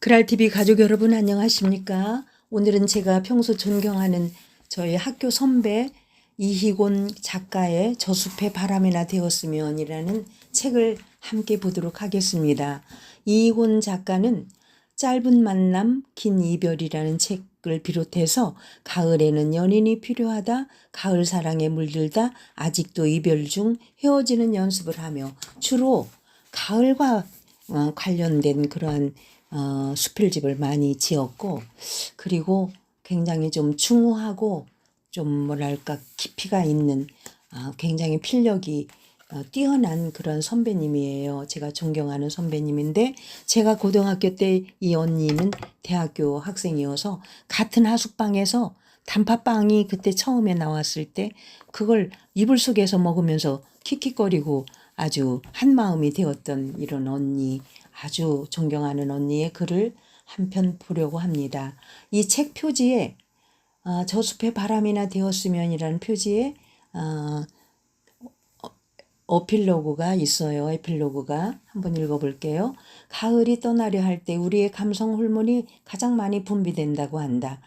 그랄TV 가족 여러분 안녕하십니까? 오늘은 제가 평소 존경하는 저희 학교 선배 이희곤 작가의 저숲의 바람이나 되었으면 이라는 책을 함께 보도록 하겠습니다. 이희곤 작가는 짧은 만남 긴 이별이라는 책을 비롯해서 가을에는 연인이 필요하다, 가을 사랑에 물들다, 아직도 이별 중, 헤어지는 연습을 하며 주로 가을과 관련된 그러한 수필집을 많이 지었고, 그리고 굉장히 좀 중후하고 좀 뭐랄까 깊이가 있는 굉장히 필력이 뛰어난 그런 선배님이에요. 제가 존경하는 선배님인데, 제가 고등학교 때 이 언니는 대학교 학생이어서 같은 하숙방에서 단팥빵이 그때 처음에 나왔을 때 그걸 이불 속에서 먹으면서 킥킥거리고 아주 한마음이 되었던 이런 언니, 아주 존경하는 언니의 글을 한 편 보려고 합니다. 이 책 표지에 저숲의 바람이나 되었으면이라는 표지에 어필로그가 있어요. 에필로그가 한번 읽어볼게요. 가을이 떠나려 할 때 우리의 감성 호르몬이 가장 많이 분비된다고 한다.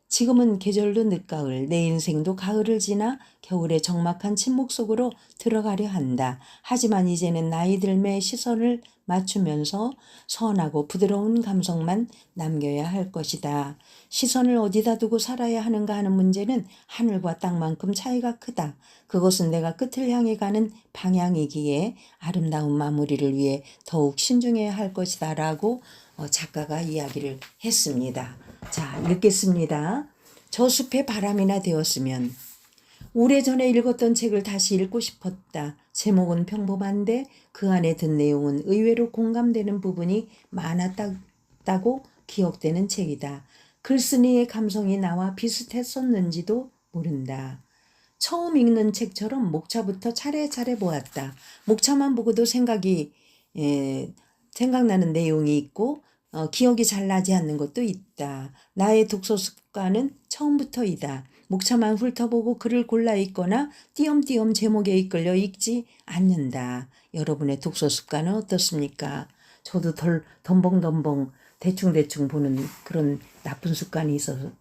지금은 계절도 늦가을, 내 인생도 가을을 지나 겨울의 적막한 침묵 속으로 들어가려 한다. 하지만 이제는 나이 들매 시선을 맞추면서 선하고 부드러운 감성만 남겨야 할 것이다. 시선을 어디다 두고 살아야 하는가 하는 문제는 하늘과 땅만큼 차이가 크다. 그것은 내가 끝을 향해 가는 방향이기에 아름다운 마무리를 위해 더욱 신중해야 할 것이다 라고 작가가 이야기를 했습니다. 자, 읽겠습니다. 저숲의 바람이나 되었으면. 오래전에 읽었던 책을 다시 읽고 싶었다. 제목은 평범한데 그 안에 든 내용은 의외로 공감되는 부분이 많았다고 기억되는 책이다. 글쓴이의 감성이 나와 비슷했었는지도 모른다. 처음 읽는 책처럼 목차부터 차례차례 보았다. 목차만 보고도 생각나는 내용이 있고 기억이 잘 나지 않는 것도 있다. 나의 독서 습관은 처음부터이다. 목차만 훑어보고 글을 골라 읽거나 띄엄띄엄 제목에 이끌려 읽지 않는다. 여러분의 독서 습관은 어떻습니까? 저도 덤벙덤벙 대충대충 보는 그런 나쁜 습관이 있어서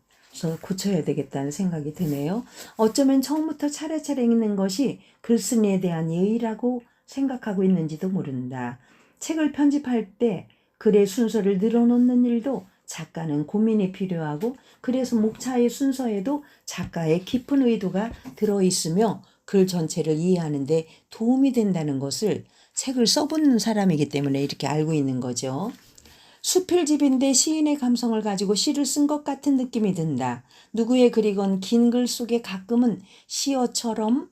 고쳐야 되겠다는 생각이 드네요. 어쩌면 처음부터 차례차례 읽는 것이 글쓴이에 대한 예의라고 생각하고 있는지도 모른다. 책을 편집할 때 글의 순서를 늘어놓는 일도 작가는 고민이 필요하고, 그래서 목차의 순서에도 작가의 깊은 의도가 들어있으며 글 전체를 이해하는 데 도움이 된다는 것을 책을 써본 사람이기 때문에 이렇게 알고 있는 거죠. 수필집인데 시인의 감성을 가지고 시를 쓴 것 같은 느낌이 든다. 누구의 글이건 긴 글 속에 가끔은 시어처럼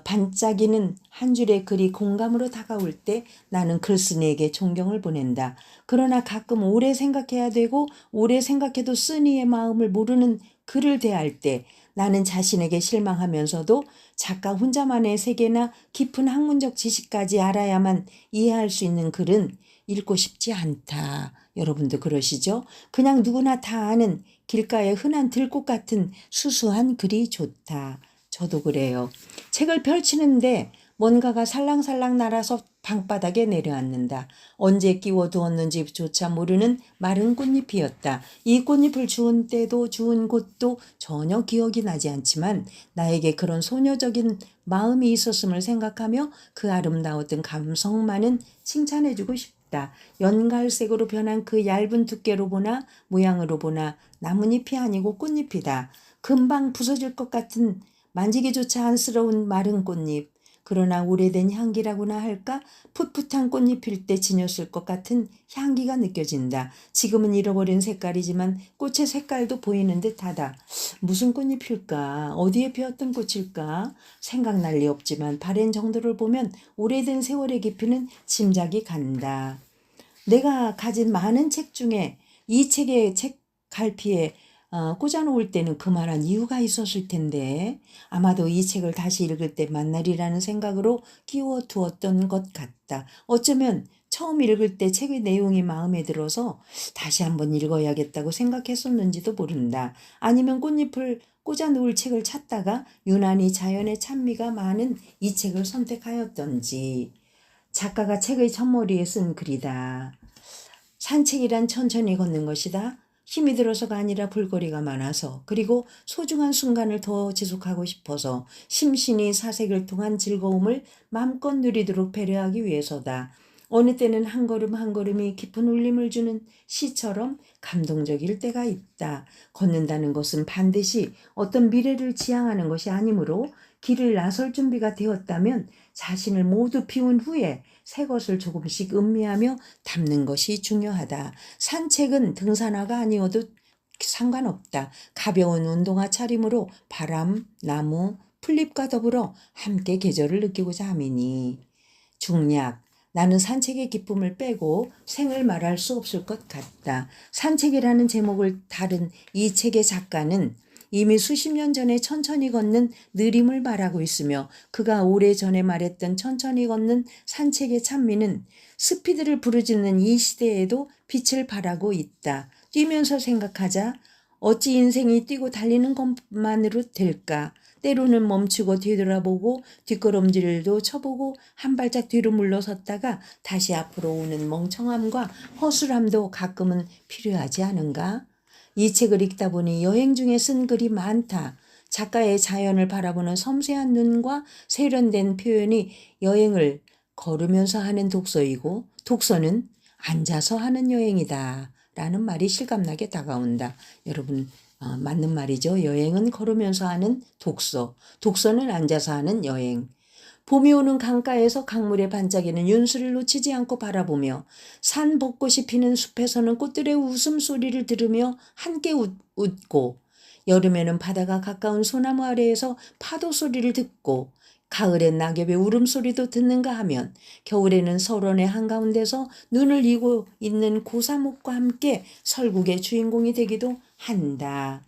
반짝이는 한 줄의 글이 공감으로 다가올 때 나는 글쓴이에게 존경을 보낸다. 그러나 가끔 오래 생각해야 되고 오래 생각해도 쓴이의 마음을 모르는 글을 대할 때 나는 자신에게 실망하면서도 작가 혼자만의 세계나 깊은 학문적 지식까지 알아야만 이해할 수 있는 글은 읽고 싶지 않다. 여러분도 그러시죠? 그냥 누구나 다 아는 길가의 흔한 들꽃 같은 수수한 글이 좋다. 저도 그래요. 책을 펼치는데 뭔가가 살랑살랑 날아서 방바닥에 내려앉는다. 언제 끼워두었는지조차 모르는 마른 꽃잎이었다. 이 꽃잎을 주운 때도 주운 곳도 전혀 기억이 나지 않지만 나에게 그런 소녀적인 마음이 있었음을 생각하며 그 아름다웠던 감성만은 칭찬해주고 싶다. 연갈색으로 변한 그 얇은 두께로 보나 모양으로 보나 나뭇잎이 아니고 꽃잎이다. 금방 부서질 것 같은 만지기조차 안쓰러운 마른 꽃잎. 그러나 오래된 향기라고나 할까? 풋풋한 꽃잎일 때 지녔을 것 같은 향기가 느껴진다. 지금은 잃어버린 색깔이지만 꽃의 색깔도 보이는 듯하다. 무슨 꽃잎일까? 어디에 피었던 꽃일까? 생각날 리 없지만 바랜 정도를 보면 오래된 세월의 깊이는 짐작이 간다. 내가 가진 많은 책 중에 이 책의 책 갈피에 꽂아놓을 때는 그만한 이유가 있었을 텐데 아마도 이 책을 다시 읽을 때 만날이라는 생각으로 끼워두었던 것 같다. 어쩌면 처음 읽을 때 책의 내용이 마음에 들어서 다시 한번 읽어야겠다고 생각했었는지도 모른다. 아니면 꽃잎을 꽂아 놓을 책을 찾다가 유난히 자연의 찬미가 많은 이 책을 선택하였던지. 작가가 책의 첫머리에 쓴 글이다. 산책이란 천천히 걷는 것이다. 힘이 들어서가 아니라 볼거리가 많아서, 그리고 소중한 순간을 더 지속하고 싶어서, 심신이 사색을 통한 즐거움을 마음껏 누리도록 배려하기 위해서다. 어느 때는 한 걸음 한 걸음이 깊은 울림을 주는 시처럼 감동적일 때가 있다. 걷는다는 것은 반드시 어떤 미래를 지향하는 것이 아니므로 길을 나설 준비가 되었다면 자신을 모두 비운 후에 새 것을 조금씩 음미하며 담는 것이 중요하다. 산책은 등산화가 아니어도 상관없다. 가벼운 운동화 차림으로 바람, 나무, 풀잎과 더불어 함께 계절을 느끼고자 함이니. 중략. 나는 산책의 기쁨을 빼고 생을 말할 수 없을 것 같다. 산책이라는 제목을 다룬 이 책의 작가는 이미 수십 년 전에 천천히 걷는 느림을 말하고 있으며, 그가 오래전에 말했던 천천히 걷는 산책의 찬미는 스피드를 부르짖는 이 시대에도 빛을 발하고 있다. 뛰면서 생각하자. 어찌 인생이 뛰고 달리는 것만으로 될까? 때로는 멈추고 뒤돌아보고 뒷걸음질도 쳐보고 한 발짝 뒤로 물러섰다가 다시 앞으로 오는 멍청함과 허술함도 가끔은 필요하지 않은가? 이 책을 읽다 보니 여행 중에 쓴 글이 많다. 작가의 자연을 바라보는 섬세한 눈과 세련된 표현이 여행을 걸으면서 하는 독서이고, 독서는 앉아서 하는 여행이다 라는 말이 실감나게 다가온다. 여러분, 맞는 말이죠. 여행은 걸으면서 하는 독서, 독서는 앉아서 하는 여행. 봄이 오는 강가에서 강물에 반짝이는 윤수를 놓치지 않고 바라보며, 산 벚꽃이 피는 숲에서는 꽃들의 웃음소리를 들으며 함께 웃고, 여름에는 바다가 가까운 소나무 아래에서 파도 소리를 듣고, 가을엔 낙엽의 울음소리도 듣는가 하면, 겨울에는 설원의 한가운데서 눈을 이고 있는 고사목과 함께 설국의 주인공이 되기도 한다.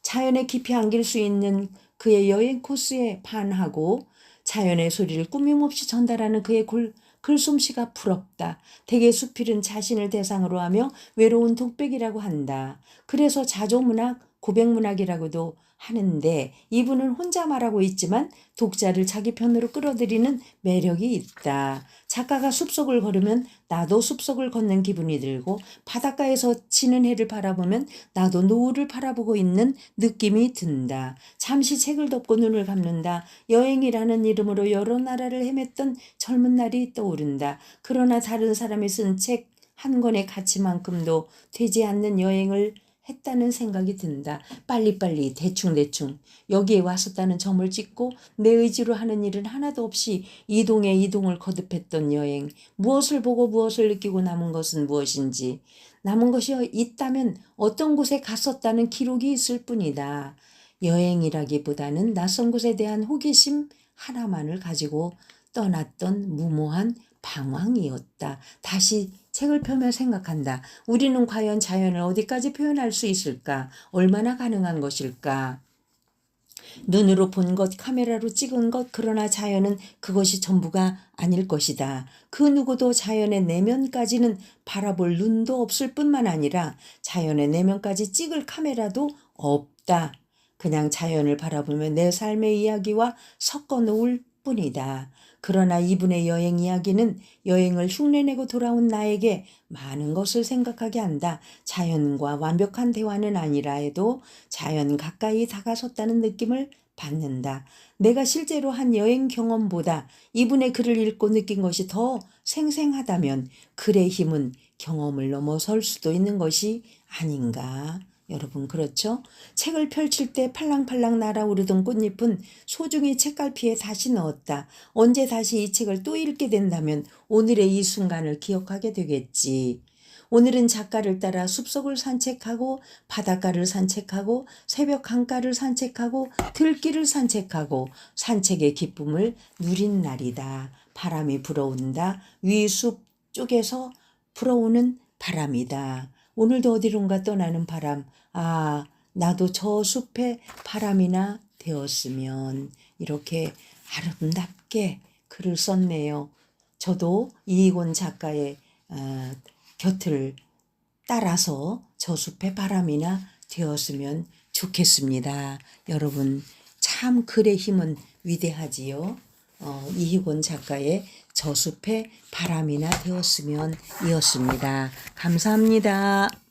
자연에 깊이 안길 수 있는 그의 여행 코스에 반하고 자연의 소리를 꾸밈없이 전달하는 그의 글솜씨가 부럽다. 대개 수필은 자신을 대상으로 하며 외로운 독백이라고 한다. 그래서 자조문학, 고백문학이라고도 하는데, 이분은 혼자 말하고 있지만 독자를 자기 편으로 끌어들이는 매력이 있다. 작가가 숲속을 걸으면 나도 숲속을 걷는 기분이 들고, 바닷가에서 지는 해를 바라보면 나도 노을을 바라보고 있는 느낌이 든다. 잠시 책을 덮고 눈을 감는다. 여행이라는 이름으로 여러 나라를 헤맸던 젊은 날이 떠오른다. 그러나 다른 사람이 쓴 책 한 권의 가치만큼도 되지 않는 여행을 했다는 생각이 든다. 빨리빨리 대충대충 여기에 왔었다는 점을 찍고 내 의지로 하는 일은 하나도 없이 이동에 이동을 거듭했던 여행. 무엇을 보고 무엇을 느끼고 남은 것은 무엇인지, 남은 것이 있다면 어떤 곳에 갔었다는 기록이 있을 뿐이다. 여행이라기보다는 낯선 곳에 대한 호기심 하나만을 가지고 떠났던 무모한 방황이었다. 다시 책을 펴며 생각한다. 우리는 과연 자연을 어디까지 표현할 수 있을까? 얼마나 가능한 것일까? 눈으로 본 것, 카메라로 찍은 것, 그러나 자연은 그것이 전부가 아닐 것이다. 그 누구도 자연의 내면까지는 바라볼 눈도 없을 뿐만 아니라 자연의 내면까지 찍을 카메라도 없다. 그냥 자연을 바라보며 내 삶의 이야기와 섞어 놓을 뿐이다. 그러나 이분의 여행 이야기는 여행을 흉내내고 돌아온 나에게 많은 것을 생각하게 한다. 자연과 완벽한 대화는 아니라 해도 자연 가까이 다가섰다는 느낌을 받는다. 내가 실제로 한 여행 경험보다 이분의 글을 읽고 느낀 것이 더 생생하다면 글의 힘은 경험을 넘어설 수도 있는 것이 아닌가. 여러분, 그렇죠? 책을 펼칠 때 팔랑팔랑 날아오르던 꽃잎은 소중히 책갈피에 다시 넣었다. 언제 다시 이 책을 또 읽게 된다면 오늘의 이 순간을 기억하게 되겠지. 오늘은 작가를 따라 숲속을 산책하고 바닷가를 산책하고 새벽 강가를 산책하고 들길을 산책하고 산책의 기쁨을 누린 날이다. 바람이 불어온다. 위 숲 쪽에서 불어오는 바람이다. 오늘도 어디론가 떠나는 바람. 아, 나도 저 숲의 바람이나 되었으면. 이렇게 아름답게 글을 썼네요. 저도 이희곤 작가의 곁을 따라서 저숲의 바람이나 되었으면 좋겠습니다. 여러분 참 글의 힘은 위대하지요. 이희곤 작가의 저숲의 바람이나 되었으면 이었습니다. 감사합니다.